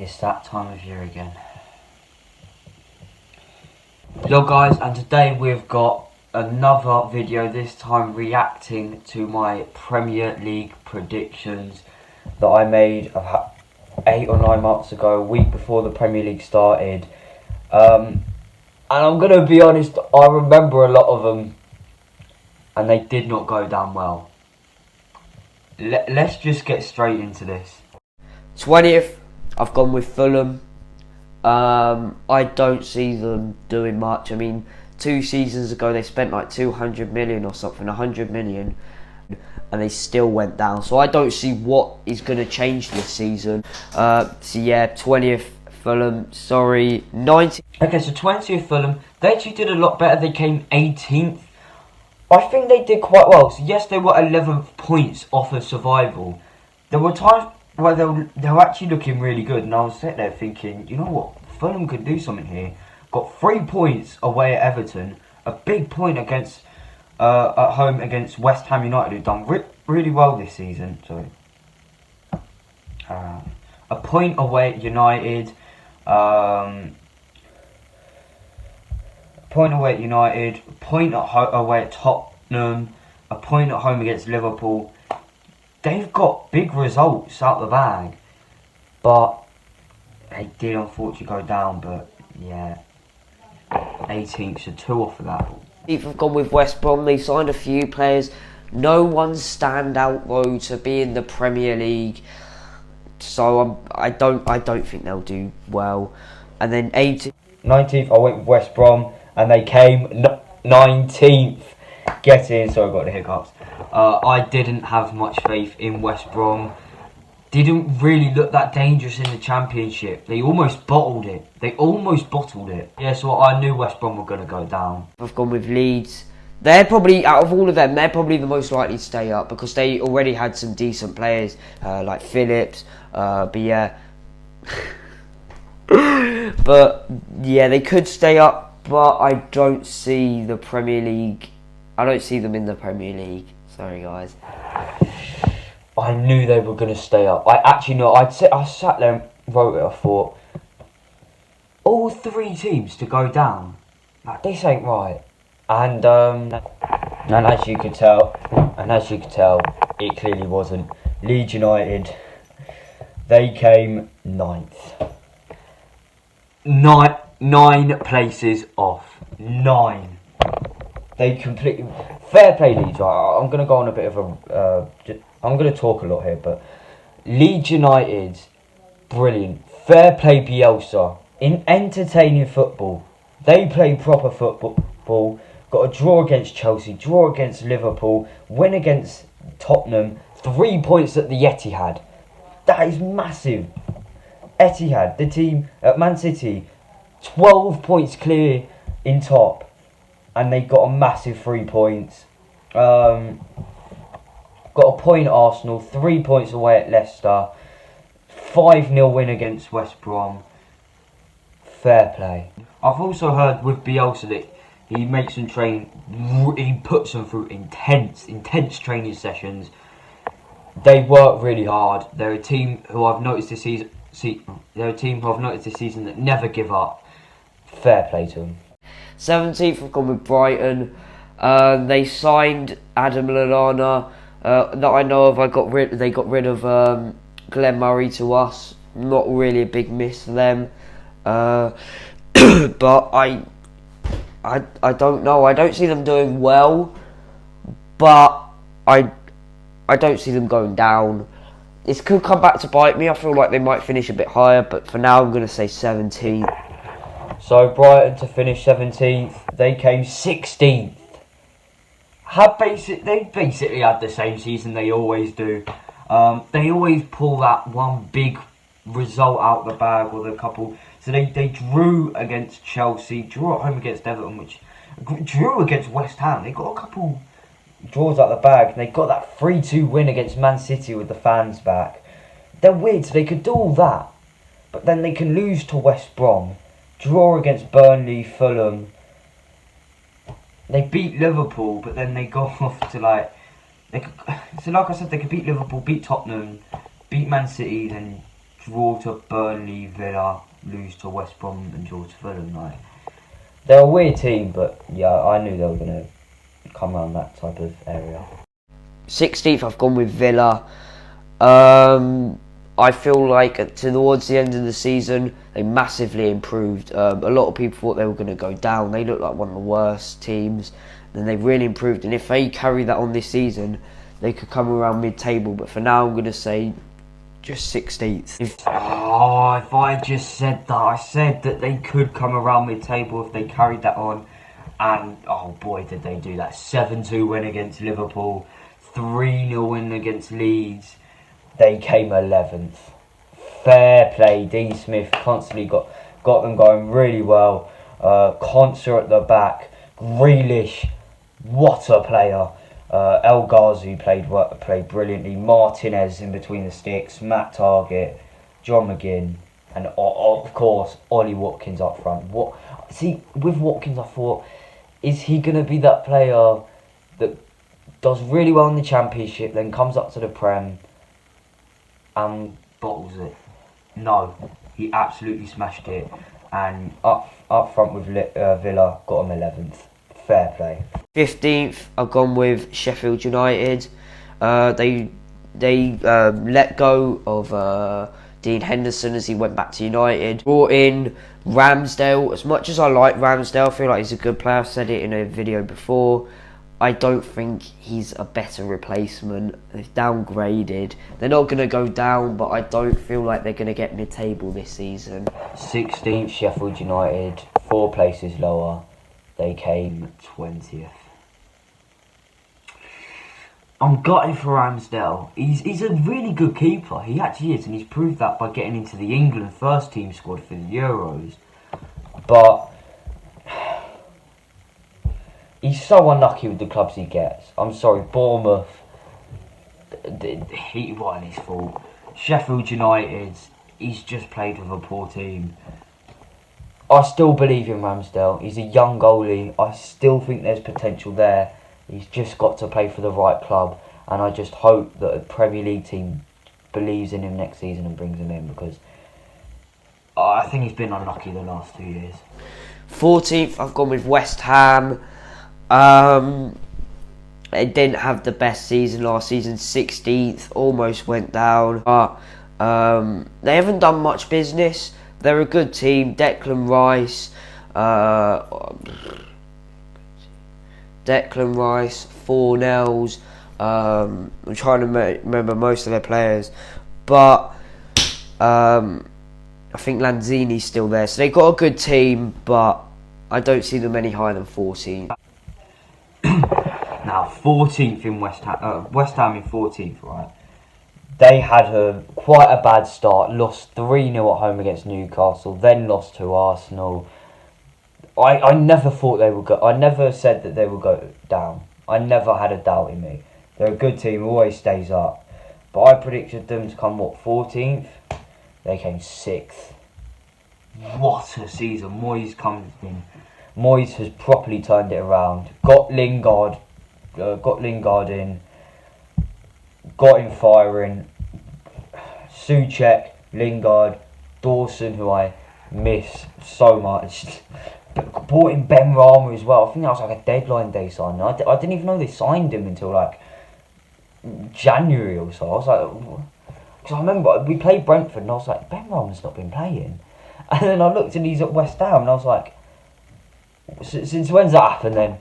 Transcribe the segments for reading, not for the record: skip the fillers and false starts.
It's that time of year again. Yo guys, and today we've got another video, this time reacting to my Premier League predictions that I made about 8 or 9 months ago, a week before the Premier League started. And I'm going to be honest, I remember a lot of them and they did not go down well. Let's just get straight into this. 20th, I've gone with Fulham. I don't see them doing much. I mean, 2 seasons ago they spent like 200 million or something, 100 million, and they still went down. So I don't see what is going to change this season. So yeah, 20th Fulham, sorry, 19th. Okay, so 20th Fulham, they actually did a lot better. They came 18th. I think they did quite well. So yes, they were 11 points off of survival. There were times where they were actually looking really good, and I was sitting there thinking, you know what, Fulham could do something here. Got 3 points away at Everton, a big point against at home against West Ham United, who've done really well this season. Sorry, a point away at United, a point away at United, a point away at Tottenham, a point at home against Liverpool. They've got big results out the bag, but they did unfortunately go down. But yeah, 18th, so 2 off of that. I've gone with West Brom. They signed a few players. No one stand out though to be in the Premier League, so I don't think they'll do well. And then 18th, 19th, I went with West Brom, and they came 19th. Get in, sorry, I got the hiccups. I didn't have much faith in West Brom. Didn't really look that dangerous in the Championship. They almost bottled it. Yeah, so I knew West Brom were going to go down. I've gone with Leeds. They're probably, out of all of them, they're probably the most likely to stay up because they already had some decent players like Phillips. But yeah, they could stay up, but I don't see the Premier League. I don't see them in the Premier League. Sorry, guys. I knew they were going to stay up. I actually know. I sat there and wrote it. I thought, all 3 teams to go down. Like, this ain't right. And as you could tell, it clearly wasn't. Leeds United, they came 9th. 9 places off. 9. They completely... Fair play, Leeds, right? I'm going to go on a bit of a... I'm going to talk a lot here, but... Leeds United, brilliant. Fair play, Bielsa. In entertaining football. They play proper football. Got a draw against Chelsea, draw against Liverpool, win against Tottenham. 3 points at the Etihad. That is massive. Etihad, the team at Man City, 12 points clear in top. And they got a massive 3 points. Got a point at Arsenal, 3 points away at Leicester. 5-0 win against West Brom. Fair play. I've also heard with Bielsa that he makes them train, he puts them through intense training sessions. They work really hard. They're a team who I've noticed this season. That never give up. Fair play to them. 17th, I've gone with Brighton. They signed Adam Lallana. That I know of. They got rid of Glenn Murray to us. Not really a big miss for them. But I don't know. I don't see them doing well. But I don't see them going down. This could come back to bite me. I feel like they might finish a bit higher. But for now, I'm going to say 17th. So Brighton to finish 17th, they came 16th. They basically had the same season they always do. They always pull that one big result out the bag with a couple. So they drew against Chelsea, drew at home against Everton, drew against West Ham. They got a couple draws out the bag. They got that 3-2 win against Man City with the fans back. They're weird, so they could do all that, but then they can lose to West Brom. Draw against Burnley, Fulham. They beat Liverpool, but then they go off to so like I said, they could beat Liverpool, beat Tottenham, beat Man City, then draw to Burnley, Villa, lose to West Brom and draw to Fulham. Like, they're a weird team, but yeah, I knew they were going to come around that type of area. 16th, I've gone with Villa. I feel like towards the end of the season, they massively improved. A lot of people thought they were going to go down. They looked like one of the worst teams. Then they've really improved. And if they carry that on this season, they could come around mid-table. But for now, I'm going to say just 16th. If I just said that, I said that they could come around mid-table if they carried that on. And, oh boy, did they do that. 7-2 win against Liverpool. 3-0 win against Leeds. They came 11th. Fair play. Dean Smith constantly got them going really well. Konsa at the back. Grealish, what a player. El Ghazi played brilliantly. Martinez in between the sticks. Matt Targett, John McGinn, and of course Ollie Watkins up front. With Watkins, I thought, is he going to be that player that does really well in the Championship, then comes up to the Prem and bottles it? No, he absolutely smashed it, and up front with Villa, got him 11th. Fair play. 15th, I've gone with Sheffield United. They let go of Dean Henderson as he went back to United. Brought in Ramsdale. As much as I like Ramsdale, I feel like he's a good player. I've said it in a video before. I don't think he's a better replacement. They've downgraded. They're not going to go down, but I don't feel like they're going to get mid-table this season. 16th, Sheffield United, 4 places lower. They came 20th. I'm gutted for Ramsdale. He's a really good keeper. He actually is, and he's proved that by getting into the England first team squad for the Euros. But he's so unlucky with the clubs he gets. I'm sorry, Bournemouth. He wasn't his fault. Sheffield United. He's just played with a poor team. I still believe in Ramsdale. He's a young goalie. I still think there's potential there. He's just got to play for the right club. And I just hope that a Premier League team believes in him next season and brings him in, because I think he's been unlucky the last 2 years. 14th, I've gone with West Ham. They didn't have the best season last season. 16th, almost went down. But they haven't done much business. They're a good team. Declan Rice, Fornells. I'm trying to remember most of their players, but I think Lanzini's still there. So they got a good team, but I don't see them any higher than 14th. Now, 14th in West Ham in 14th, right? They had quite a bad start, lost 3-0 at home against Newcastle, then lost to Arsenal. I never thought they would go. I never said that they would go down. I never had a doubt in me. They're a good team, always stays up. But I predicted them to come, 14th? They came 6th. What a season. Moyes comes in. Moyes has properly turned it around. Got Lingard in. Got him firing. Souček, Lingard, Dawson, who I miss so much. Brought in Ben Rama as well. I think that was like a deadline day signing. I didn't even know they signed him until like January or so. I was like, because I remember we played Brentford and I was like, Ben Rama's not been playing. And then I looked and he's at West Ham and I was like, since when's that happened then?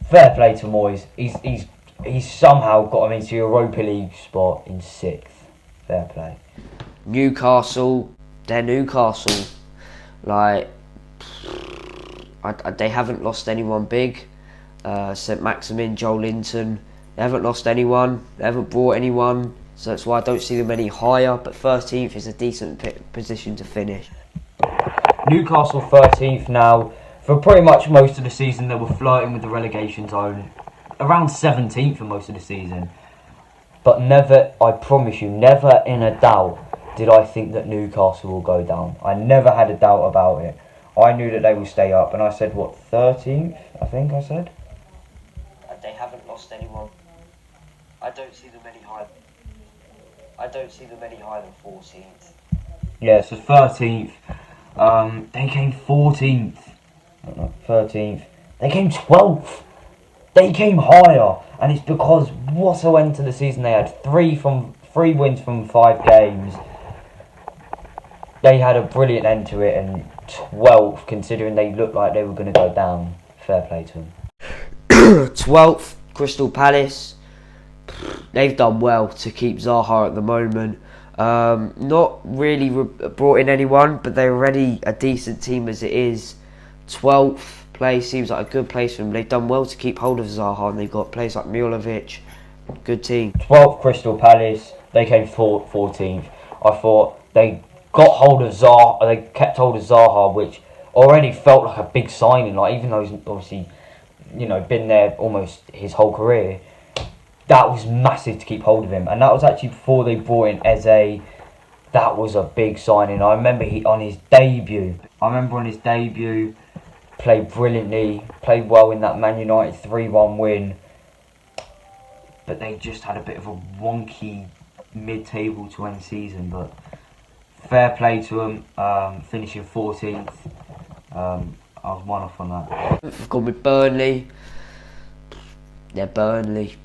Fair play to Moyes. He's somehow got him into Europa League spot in 6th. Fair play. Newcastle, they're Newcastle. Like, they haven't lost anyone big. St Maximin, Joel Linton, they haven't lost anyone. They haven't brought anyone. So that's why I don't see them any higher. But 13th is a decent position to finish. Newcastle 13th now. For pretty much most of the season, they were flirting with the relegation zone. Around 17th for most of the season. But never, I promise you, never in a doubt did I think that Newcastle will go down. I never had a doubt about it. I knew that they will stay up. And I said, 13th? I think I said. They haven't lost anyone. I don't see them any higher. I don't see them any higher than 14th. Yeah, so 13th. They came 14th. No, 13th. They came 12th. They came higher, and it's because what a end to the season. They had three wins from 5 games. They had a brilliant end to it, and 12th, considering they looked like they were going to go down. Fair play to them. 12th, Crystal Palace. They've done well to keep Zaha at the moment. Not really brought in anyone, but they're already a decent team as it is. 12th place seems like a good place for them. They've done well to keep hold of Zaha, and they've got players like Milovic. Good team. 12th, Crystal Palace. They came 14th. I thought they got hold of Zaha. They kept hold of Zaha, which already felt like a big signing. Like, even though he's obviously, been there almost his whole career, that was massive to keep hold of him. And that was actually before they brought in Eze. That was a big signing. I remember on his debut, played brilliantly, played well in that Man United 3-1 win. But they just had a bit of a wonky mid-table to end season. But fair play to them, finishing 14th. I was one off on that. I've gone with Burnley. They're Burnley.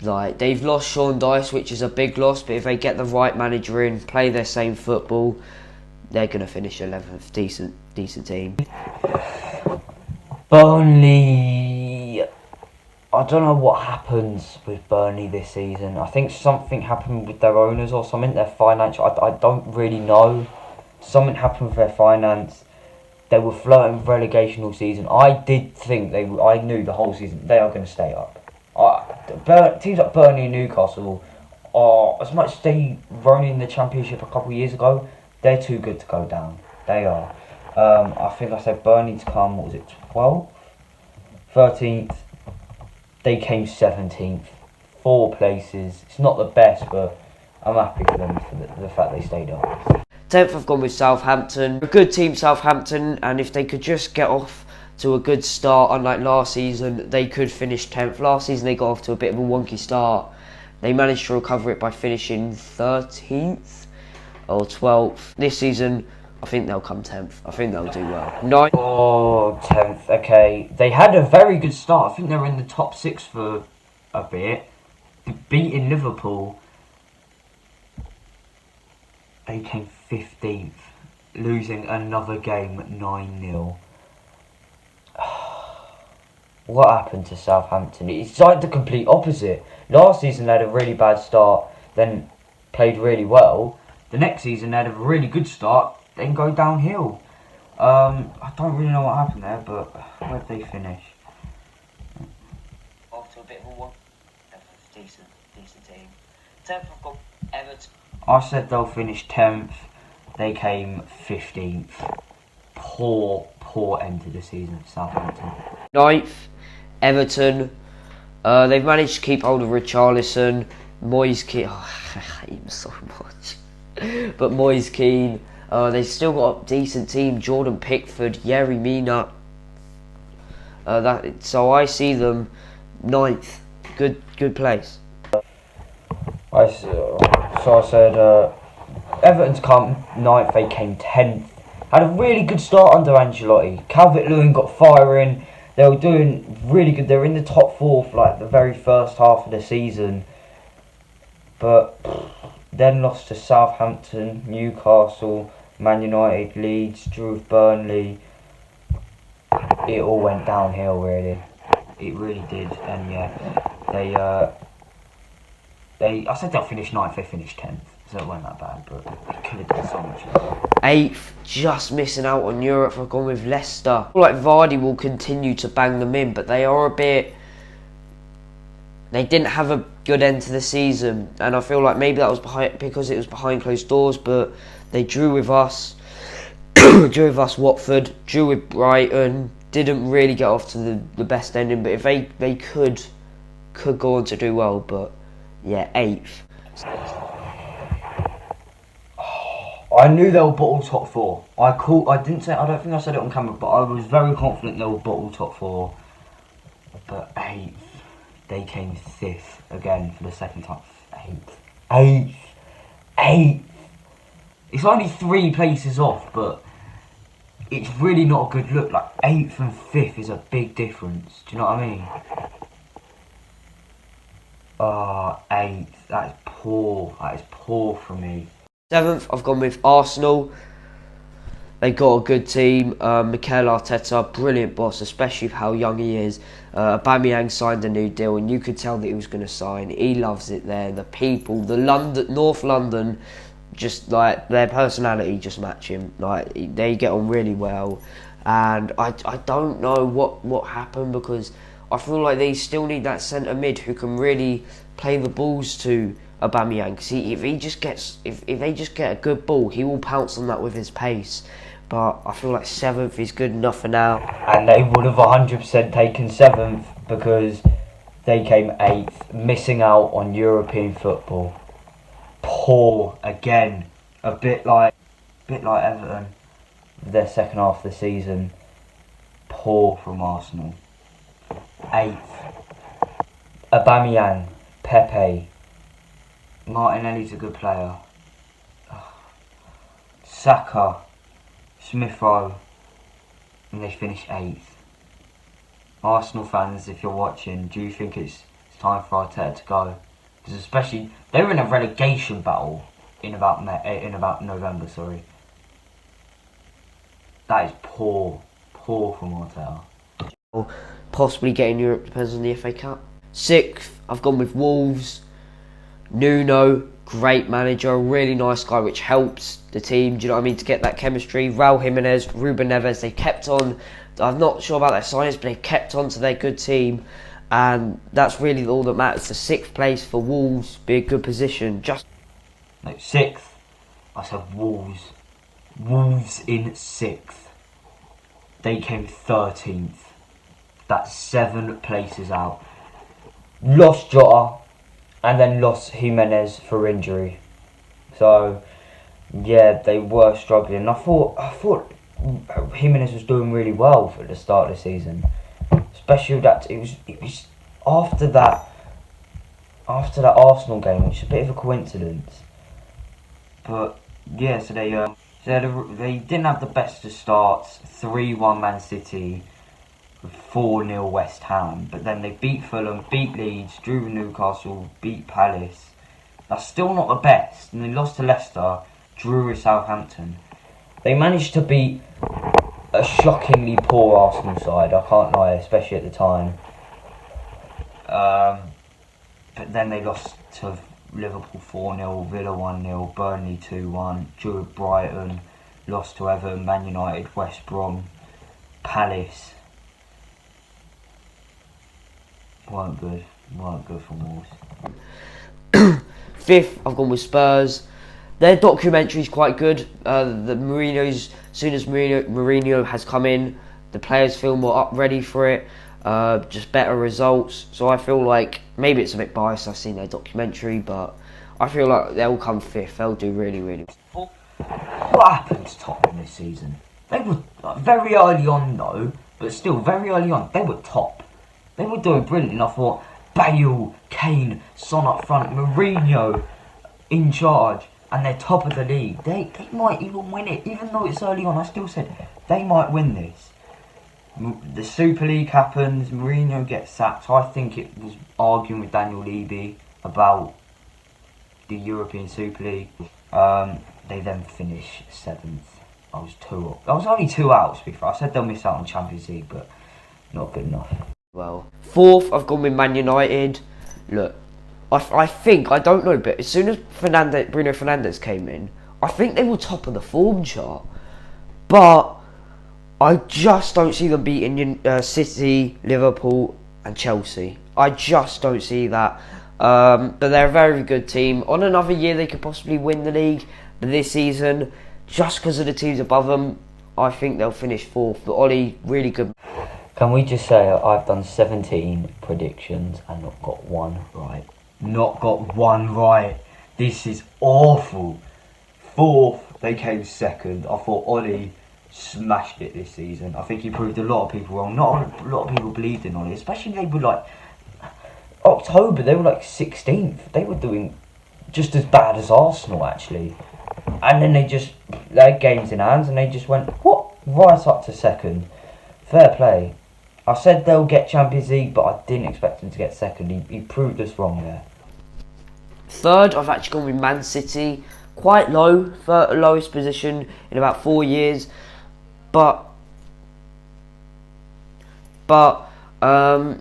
Like, they've lost Sean Dyche, which is a big loss, but if they get the right manager in, play their same football, they're going to finish 11th. Decent team. Burnley, I don't know what happens with Burnley this season. I think something happened with their owners or something, their financial. I don't really know. Something happened with their finance. They were flirting with relegation all season. I knew the whole season they are going to stay up. Teams like Burnley and Newcastle are, as much as they won in the Championship a couple of years ago, they're too good to go down. They are. I think I said Burnley to come, what was it, 12th? 13th. They came 17th. 4 places. It's not the best, but I'm happy for them for the fact they stayed up. 10th, I've gone with Southampton. A good team, Southampton, and if they could just get off to a good start, unlike last season, they could finish 10th. Last season they got off to a bit of a wonky start. They managed to recover it by finishing 13th or 12th. This season, I think they'll come 10th. I think they'll do well. 9th. Oh, 10th, okay. They had a very good start. I think they were in the top 6 for a bit. Beating Liverpool. They came 15th. Losing another game 9-0. What happened to Southampton? It's like the complete opposite. Last season they had a really bad start, then played really well. The next season they had a really good start, then go downhill. I don't really know what happened there, but where'd they finish? Off to a bit of a one. Decent team. 10th, I've got Everton. I said they'll finish 10th. They came 15th. Poor end to the season for Southampton. 9th, Everton. They've managed to keep hold of Richarlison. Moise Kean. Oh, I hate him so much. But Moise Kean. They've still got a decent team. Jordan Pickford, Yerry Mina. So I see them 9th. Good place. I said Everton's come 9th. They came 10th. Had a really good start under Ancelotti. Calvert-Lewin got firing. They were doing really good. They were in the top 4 for like the very first half of the season. But then lost to Southampton, Newcastle, Man United, Leeds, drew with Burnley. It all went downhill, really. It really did. And yeah, I said they'll finish 9th, they finished 10th. So it wasn't that bad, but they could have done so much better. 8th, just missing out on Europe. I've gone with Leicester. I feel like Vardy will continue to bang them in, but they are a bit... They didn't have a good end to the season, and I feel like maybe that was because it was behind closed doors, but they drew with us, Watford, drew with Brighton, didn't really get off to the best ending, but if they could go on to do well, but yeah, 8th. I knew they were bottle top 4. I don't think I said it on camera, but I was very confident they were bottle top 4. But 8th, they came 5th again for the second time. 8th. It's only 3 places off, but it's really not a good look. Like 8th and 5th is a big difference. Do you know what I mean? Ah, 8th. That is poor. That is poor for me. 7th, I've gone with Arsenal. They got a good team. Mikel Arteta, brilliant boss, especially with how young he is. Aubameyang signed a new deal, and you could tell that he was going to sign. He loves it there. The people, North London, just like their personality just match him. Like they get on really well, and I don't know what happened, because I feel like they still need that centre mid who can really play the balls to Aubameyang. Because if they just get a good ball, he will pounce on that with his pace. But I feel like 7th is good enough for now. And they would have 100% taken 7th because they came 8th, missing out on European football. Poor again, a bit like Everton, their second half of the season. Poor from Arsenal. 8th, Aubameyang, Pepe, Martinelli's a good player. Saka, Smith Rowe, and they finished 8th. Arsenal fans, if you're watching, do you think it's time for Arteta to go? Because especially they were in a relegation battle in about November. Sorry, that is poor from Arteta. Possibly getting Europe, depends on the FA Cup. 6th, I've gone with Wolves. Nuno, great manager, really nice guy, which helps the team, do you know what I mean, to get that chemistry. Raul Jimenez, Ruben Neves, they kept on. I'm not sure about their signings, but they kept on to their good team, and that's really all that matters. The 6th place for Wolves, be a good position. No, 6th, I said Wolves. Wolves in 6th. They came 13th. That's 7 places out. Lost Jota, and then lost Jimenez for injury. So, yeah, they were struggling. I thought Jimenez was doing really well for the start of the season, especially that it was after that Arsenal game, which is a bit of a coincidence. But yeah, so they didn't have the best of starts. 3-1 Man City, 4-0 West Ham, but then they beat Fulham, beat Leeds, drew Newcastle, beat Palace. That's still not the best, and they lost to Leicester, drew with Southampton. They managed to beat a shockingly poor Arsenal side, I can't lie, especially at the time. But then they lost to Liverpool 4-0, Villa 1-0, Burnley 2-1, drew with Brighton, lost to Everton, Man United, West Brom, Palace. Weren't good for Wolves. 5th, I've gone with Spurs. Their documentary is quite good. As soon as Mourinho has come in, the players feel more up ready for it. Just better results. So I feel like, maybe it's a bit biased, I've seen their documentary, but I feel like they'll come 5th. They'll do really, really well. What happened to Tottenham this season? They were very early on though, but still very early on, they were top. They were doing brilliant, and I thought Bale, Kane, Son up front, Mourinho in charge, and they're top of the league. They might even win it, even though it's early on. I still said they might win this. The Super League happens, Mourinho gets sacked. So I think it was arguing with Daniel Levy about the European Super League. They then finish 7th. I was only 2 out, to be fair. I said they'll miss out on Champions League, but not good enough. Well, 4th, I've gone with Man United. Look, I think, I don't know, but as soon as Bruno Fernandes came in, I think they were top of the form chart. But I just don't see them beating City, Liverpool and Chelsea. I just don't see that. But they're a very good team. On another year, they could possibly win the league. But this season, just because of the teams above them, I think they'll finish 4th. But Ollie, really good. Can we just say I've done 17 predictions and not got one right? Not got one right. This is awful. 4th, they came 2nd. I thought Ollie smashed it this season. I think he proved a lot of people wrong. Not a lot of people believed in Ollie, especially they were like October. They were like 16th. They were doing just as bad as Arsenal actually. And then they had games in hands and they just went, what? Right up to second. Fair play. I said they'll get Champions League, but I didn't expect them to get second. He proved us wrong there. Third, I've actually gone with Man City. Quite low, lowest position in about 4 years. But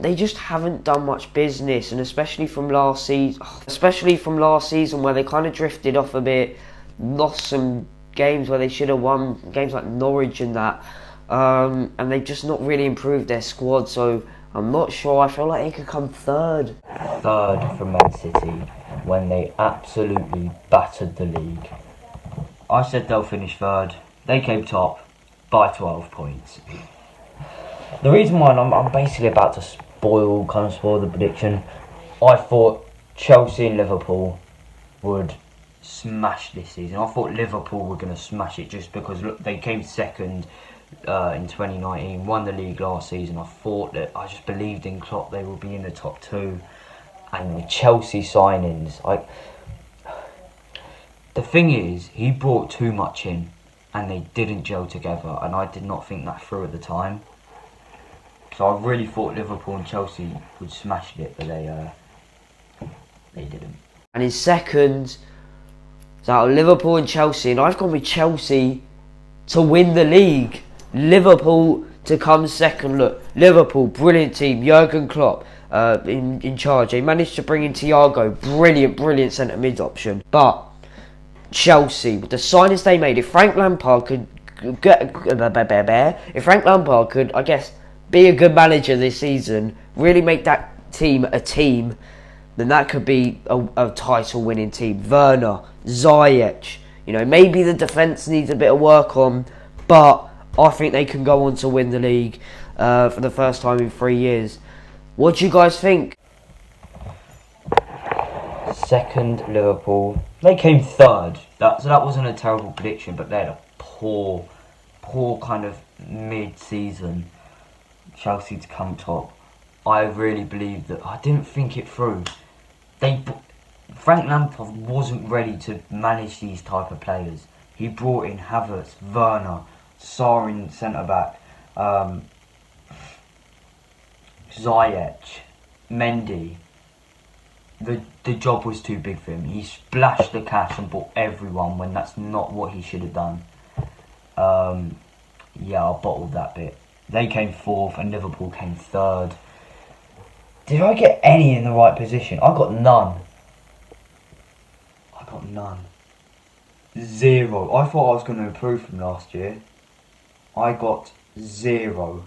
they just haven't done much business, and especially from last season where they kind of drifted off a bit, lost some games where they should have won, games like Norwich and that, and they've just not really improved their squad. So I'm not sure. I feel like they could come third. Third for Man City when they absolutely battered the league. I said they'll finish third. They came top by 12 points. The reason why I'm basically about to spoil the prediction, I thought Chelsea and Liverpool would smash this season. I thought Liverpool were going to smash it just because look, they came second in 2019, won the league last season. I just believed in Klopp, they would be in the top two. And with Chelsea signings, the thing is, he brought too much in and they didn't gel together, and I did not think that through at the time. So I really thought Liverpool and Chelsea would smash it, but they didn't. And in second, it's out of Liverpool and Chelsea, and I've gone with Chelsea to win the league. Liverpool to come second. Look, Liverpool, brilliant team. Jurgen Klopp in charge. They managed to bring in Thiago, brilliant centre mid option. But Chelsea, with the signings they made, if Frank Lampard could I guess, be a good manager this season, really make that team a team, then that could be a title-winning team. Werner, Ziyech, maybe the defence needs a bit of work on, but I think they can go on to win the league for the first time in 3 years. What do you guys think? Second, Liverpool. They came third. So that wasn't a terrible prediction, but they had a poor kind of mid-season. Chelsea to come top. I really believed that. I didn't think it through. Frank Lampard wasn't ready to manage these type of players. He brought in Havertz, Werner, Sarr in centre back, Ziyech, Mendy. The job was too big for him. He splashed the cash and bought everyone when that's not what he should have done. Yeah, I bottled that bit. They came fourth and Liverpool came third. Did I get any in the right position? I got none. Zero. I thought I was going to improve from last year. I got 0.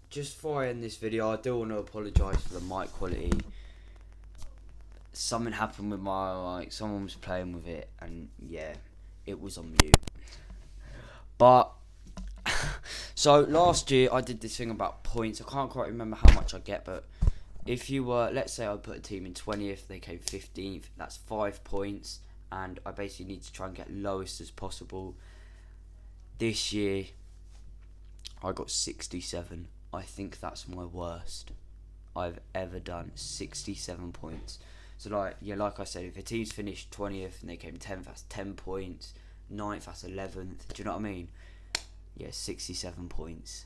Just before I end this video, I do want to apologise for the mic quality. Something happened with my mic, someone was playing with it, and yeah, it was on mute. But, so last year I did this thing about points. I can't quite remember how much I get, but if you were, let's say I put a team in 20th, they came 15th, that's 5 points, and I basically need to try and get lowest as possible. This year, I got 67. I think that's my worst I've ever done, 67 points. So like I said, if a team's finished 20th and they came 10th, that's 10 points. 9th, that's 11th. Do you know what I mean? Yeah, 67 points.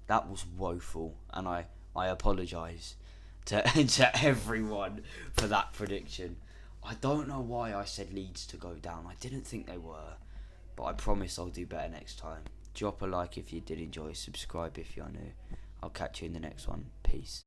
That was woeful, and I apologise to everyone for that prediction. I don't know why I said Leeds to go down. I didn't think they were, but I promise I'll do better next time. Drop a like if you did enjoy, subscribe if you're new. I'll catch you in the next one. Peace.